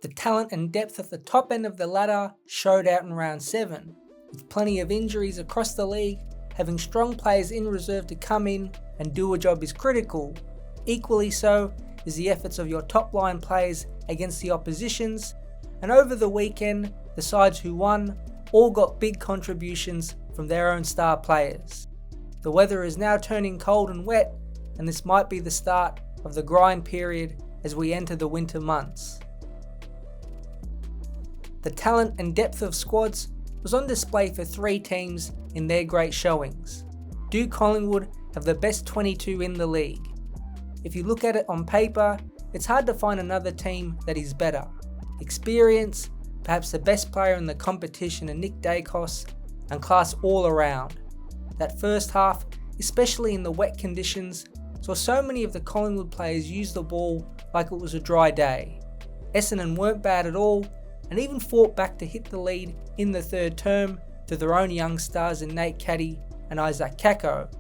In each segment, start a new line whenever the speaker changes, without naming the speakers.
The talent and depth at the top end of the ladder showed out in round 7, with plenty of injuries across the league. Having strong players in reserve to come in and do a job is critical. Equally so is the efforts of your top line players against the oppositions, and over the weekend, the sides who won all got big contributions from their own star players. The weather is now turning cold and wet, and this might be the start of the grind period as we enter the winter months. The talent and depth of squads was on display for 3 teams in their great showings. Do Collingwood have the best 22 in the league? If you look at it on paper, it's hard to find another team that is better. Experience, perhaps the best player in the competition in Nick Dacos, and class all around. That first half, especially in the wet conditions, saw so many of the Collingwood players use the ball like it was a dry day. Essendon weren't bad at all, and even fought back to hit the lead in the third term through their own young stars in Nate Caddy and Isaac Kako,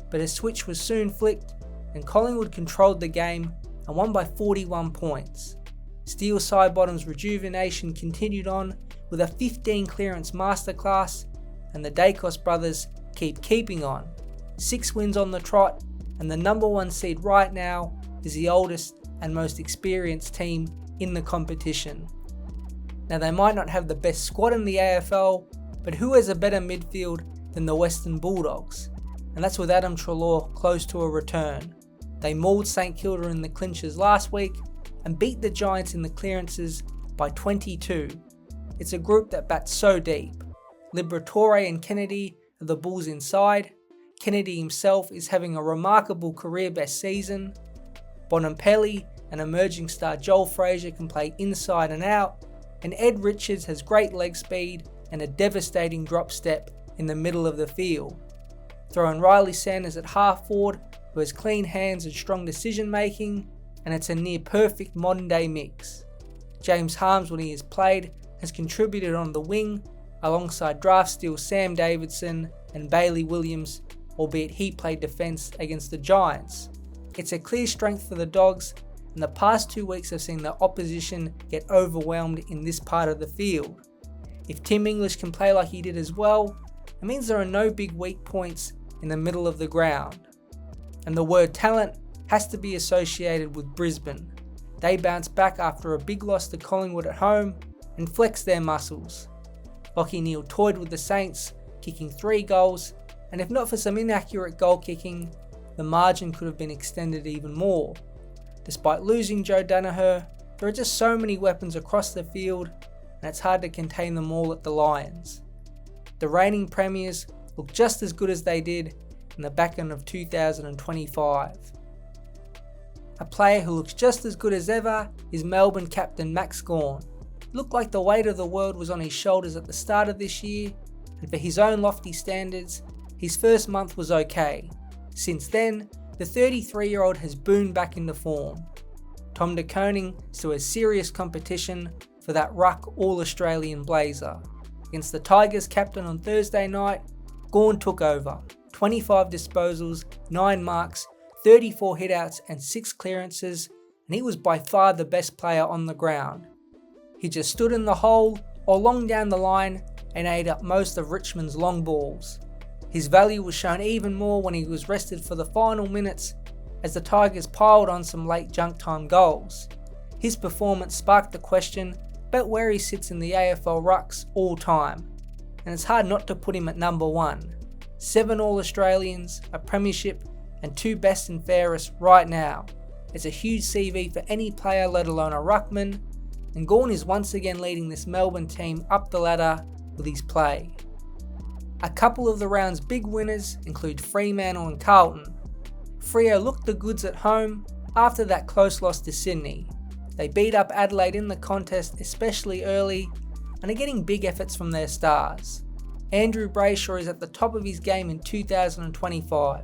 but a switch was soon flicked and Collingwood controlled the game and won by 41 points. Steel Sidebottom's rejuvenation continued on with a 15 clearance masterclass, and the Dacos brothers keep keeping on. 6 wins on the trot, and the number 1 seed right now is the oldest and most experienced team in the competition. Now they might not have the best squad in the AFL, but who has a better midfield than the Western Bulldogs? And that's with Adam Treloar close to a return. They mauled St Kilda in the clinches last week and beat the Giants in the clearances by 22. It's a group that bats so deep. Liberatore and Kennedy are the Bulls inside. Kennedy himself is having a remarkable career best season. Bonampelli and emerging star Joel Frazier can play inside and out, and Ed Richards has great leg speed and a devastating drop step in the middle of the field. Throw in Riley Sanders at half forward, who has clean hands and strong decision making, and it's a near perfect modern day mix. James Harmes, when he has played, has contributed on the wing alongside draft steal Sam Davidson and Bailey Williams, albeit he played defence against the Giants. It's a clear strength for the Dogs, and the past 2 weeks have seen the opposition get overwhelmed in this part of the field. If Tim English can play like he did as well, it means there are no big weak points in the middle of the ground. And the word talent has to be associated with Brisbane. They bounced back after a big loss to Collingwood at home and flexed their muscles. Lachie Neale toyed with the Saints, kicking 3 goals, and if not for some inaccurate goal kicking, the margin could have been extended even more. Despite losing Joe Danaher, there are just so many weapons across the field, and it's hard to contain them all at the Lions. The reigning premiers look just as good as they did in the back end of 2025. A player who looks just as good as ever is Melbourne captain Max Gawn. It looked like the weight of the world was on his shoulders at the start of this year, and for his own lofty standards, his first month was okay. Since then, the 33-year-old has boomed back into form. Tom De Koning still has serious competition for that ruck All-Australian blazer. Against the Tigers captain on Thursday night, Gawn took over. 25 disposals, 9 marks, 34 hitouts and 6 clearances, and he was by far the best player on the ground. He just stood in the hole or long down the line and ate up most of Richmond's long balls. His value was shown even more when he was rested for the final minutes as the Tigers piled on some late junk time goals. His performance sparked the question about where he sits in the AFL rucks all time, and it's hard not to put him at number 1. 7 All-Australians, a premiership and 2 best and fairest right now. It's a huge CV for any player, let alone a ruckman, and Gawn is once again leading this Melbourne team up the ladder with his play. A couple of the round's big winners include Fremantle and Carlton. Freo looked the goods at home after that close loss to Sydney. They beat up Adelaide in the contest, especially early, and are getting big efforts from their stars. Andrew Brayshaw is at the top of his game in 2025.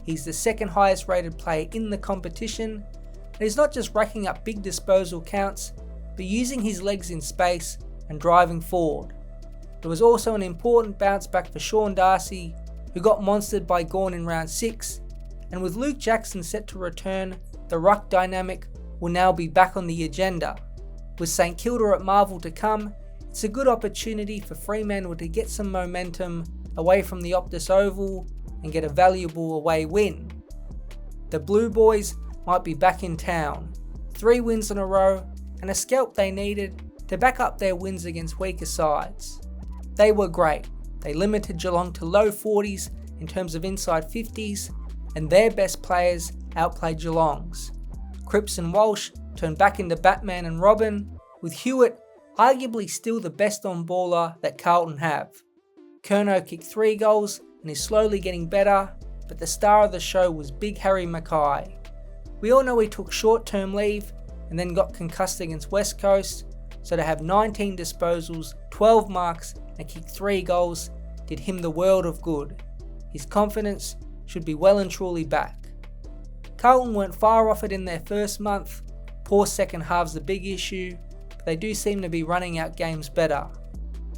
He's the second highest rated player in the competition, and he's not just racking up big disposal counts, but using his legs in space and driving forward. There was also an important bounce back for Sean Darcy, who got monstered by Gawn in round 6, and with Luke Jackson set to return, the ruck dynamic will now be back on the agenda. With St Kilda at Marvel to come, it's a good opportunity for Fremantle to get some momentum away from the Optus Oval and get a valuable away win. The Blue Boys might be back in town, 3 wins in a row and a scalp they needed to back up their wins against weaker sides. They were great. They limited Geelong to low 40s in terms of inside 50s, and their best players outplayed Geelong's. Cripps and Walsh turned back into Batman and Robin, with Hewitt arguably still the best on-baller that Carlton have. Curnow kicked 3 goals and is slowly getting better, but the star of the show was Big Harry Mackay. We all know he took short-term leave and then got concussed against West Coast, so to have 19 disposals, 12 marks and kick 3 goals did him the world of good. His confidence should be well and truly back. Carlton weren't far off it in their first month. Poor second half's a big issue, but they do seem to be running out games better.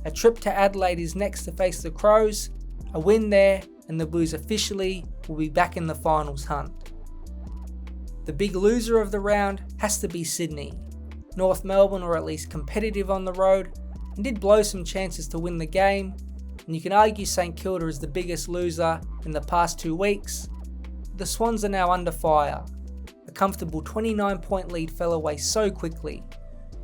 A trip to Adelaide is next to face the Crows. A win there and the Blues officially will be back in the finals hunt. The big loser of the round has to be Sydney. North Melbourne were at least competitive on the road and did blow some chances to win the game, and you can argue St Kilda is the biggest loser in the past 2 weeks. The Swans are now under fire. A comfortable 29-point lead fell away so quickly.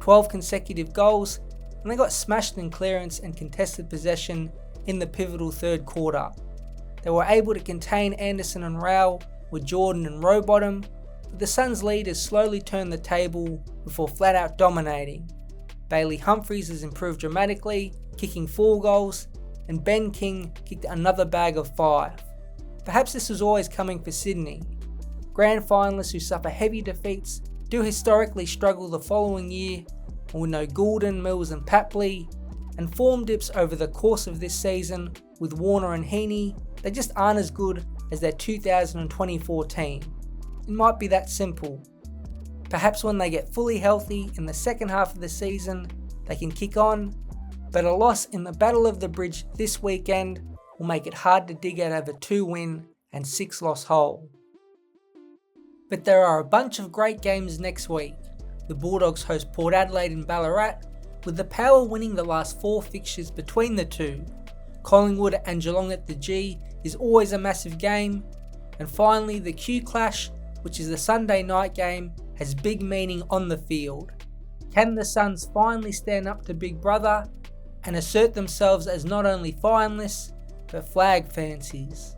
12 consecutive goals, and they got smashed in clearance and contested possession in the pivotal third quarter. They were able to contain Anderson and Rowell with Jordan and Rowbottom, but the Suns' leaders slowly turned the table before flat out dominating. Bailey Humphries has improved dramatically, kicking 4 goals, and Ben King kicked another bag of 5. Perhaps this was always coming for Sydney. Grand finalists who suffer heavy defeats do historically struggle the following year, and with no Goulden, Mills and Papley, and form dips over the course of this season with Warner and Heaney, they just aren't as good as their 2024 team. It might be that simple. Perhaps when they get fully healthy in the second half of the season, they can kick on, but a loss in the Battle of the Bridge this weekend will make it hard to dig out of a 2-win and 6-loss hole. But there are a bunch of great games next week. The Bulldogs host Port Adelaide and Ballarat, with the Power winning the last 4 fixtures between the two. Collingwood and Geelong at the G is always a massive game. And finally, the Q Clash, which is the Sunday night game, has big meaning on the field. Can the Suns finally stand up to Big Brother and assert themselves as not only finalists, but flag fanciers?